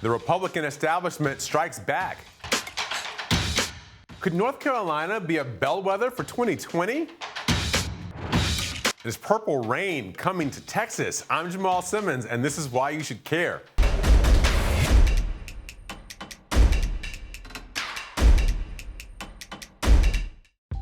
The Republican establishment strikes back. Could North Carolina be a bellwether for 2020? Is purple rain coming to Texas? I'm Jamal Simmons, and this is why you should care.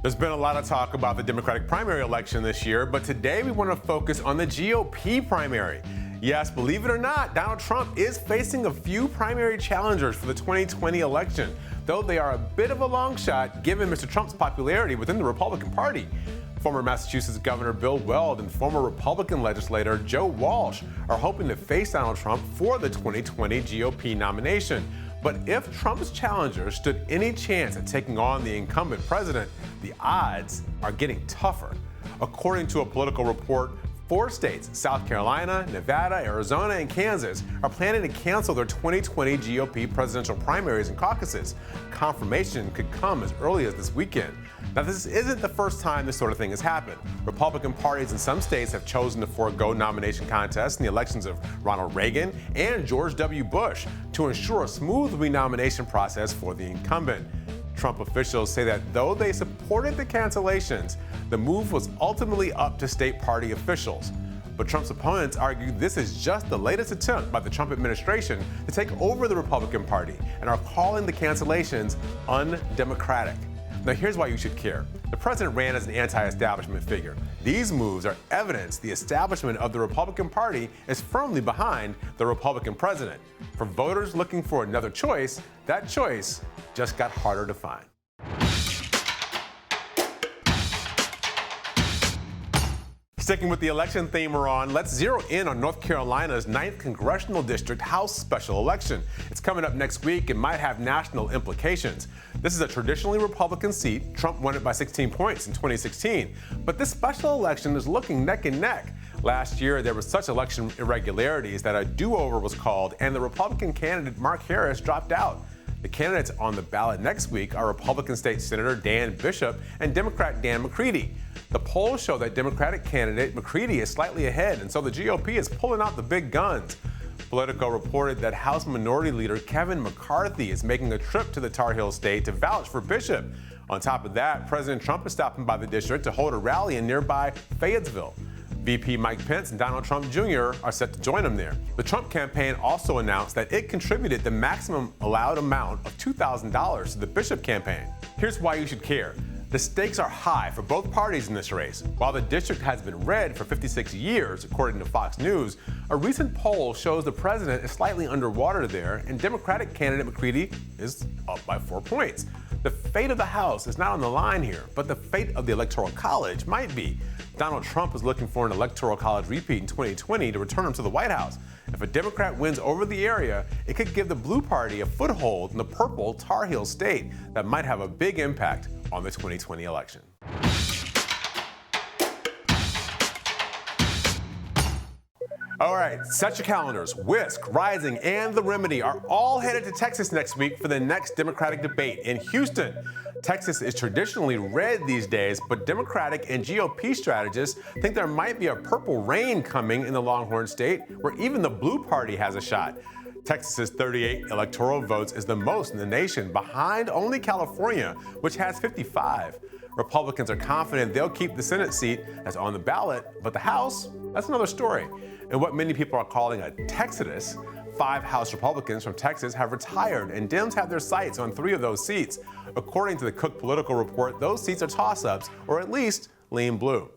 There's been a lot of talk about the Democratic primary election this year, but today we want to focus on the GOP primary. Yes, believe it or not, Donald Trump is facing a few primary challengers for the 2020 election, though they are a bit of a long shot given Mr. Trump's popularity within the Republican Party. Former Massachusetts Governor Bill Weld and former Republican legislator Joe Walsh are hoping to face Donald Trump for the 2020 GOP nomination. But if Trump's challengers stood any chance at taking on the incumbent president, the odds are getting tougher. According to a political report, 4 states, South Carolina, Nevada, Arizona, and Kansas, are planning to cancel their 2020 GOP presidential primaries and caucuses. Confirmation could come as early as this weekend. Now, this isn't the first time this sort of thing has happened. Republican parties in some states have chosen to forego nomination contests in the elections of Ronald Reagan and George W. Bush to ensure a smooth renomination process for the incumbent. Trump officials say that though they supported the cancellations, the move was ultimately up to state party officials. But Trump's opponents argue this is just the latest attempt by the Trump administration to take over the Republican Party and are calling the cancellations undemocratic. Now, here's why you should care. The president ran as an anti-establishment figure. These moves are evidence the establishment of the Republican Party is firmly behind the Republican president. For voters looking for another choice, that choice just got harder to find. Sticking with the election theme we're on, let's zero in on North Carolina's 9th Congressional District House special election. It's coming up next week and might have national implications. This is a traditionally Republican seat. Trump won it by 16 points in 2016. But this special election is looking neck and neck. Last year, there were such election irregularities that a do-over was called, and the Republican candidate Mark Harris dropped out. The candidates on the ballot next week are Republican State Senator Dan Bishop and Democrat Dan McCready. The polls show that Democratic candidate McCready is slightly ahead, and so the GOP is pulling out the big guns. Politico reported that House Minority Leader Kevin McCarthy is making a trip to the Tar Heel state to vouch for Bishop. On top of that, President Trump is stopping by the district to hold a rally in nearby Fayetteville. VP Mike Pence and Donald Trump Jr. are set to join him there. The Trump campaign also announced that it contributed the maximum allowed amount of $2,000 to the Bishop campaign. Here's why you should care. The stakes are high for both parties in this race. While the district has been red for 56 years, according to Fox News, a recent poll shows the president is slightly underwater there, and Democratic candidate McCready is up by 4 points. The fate of the House is not on the line here, but the fate of the Electoral College might be. Donald Trump is looking for an Electoral College repeat in 2020 to return him to the White House. If a Democrat wins over the area, it could give the Blue Party a foothold in the purple Tar Heel state that might have a big impact on the 2020 election. All right, set your calendars. WYSC, Rising, and The Remedy are all headed to Texas next week for the next Democratic debate in Houston. Texas is traditionally red these days, but Democratic and GOP strategists think there might be a purple rain coming in the Longhorn State, where even the Blue Party has a shot. Texas's 38 electoral votes is the most in the nation, behind only California, which has 55. Republicans are confident they'll keep the Senate seat that's on the ballot, but the House, that's another story. And what many people are calling a Texodus, 5 House Republicans from Texas have retired, and Dems have their sights on 3 of those seats. According to the Cook Political Report, those seats are toss-ups, or at least lean blue.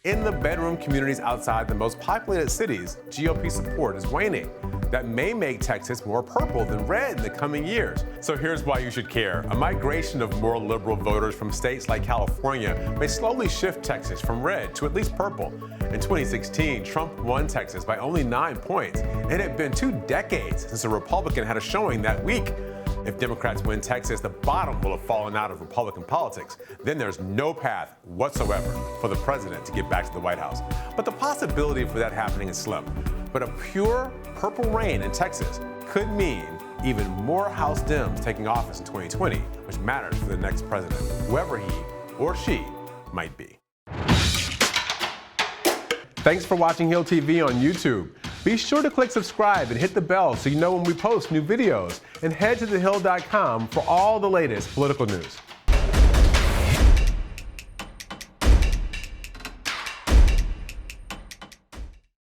In the bedroom communities outside the most populated cities, GOP support is waning. That may make Texas more purple than red in the coming years. So here's why you should care. A migration of more liberal voters from states like California may slowly shift Texas from red to at least purple. In 2016, Trump won Texas by only 9 points. It had been 2 decades since a Republican had a showing that week. If Democrats win Texas, the bottom will have fallen out of Republican politics. Then there's no path whatsoever for the president to get back to the White House. But the possibility for that happening is slim. But a pure purple rain in Texas could mean even more House Dems taking office in 2020, which matters for the next president, whoever he or she might be. Thanks for watching Hill TV on YouTube. Be sure to click subscribe and hit the bell so you know when we post new videos. And head to thehill.com for all the latest political news.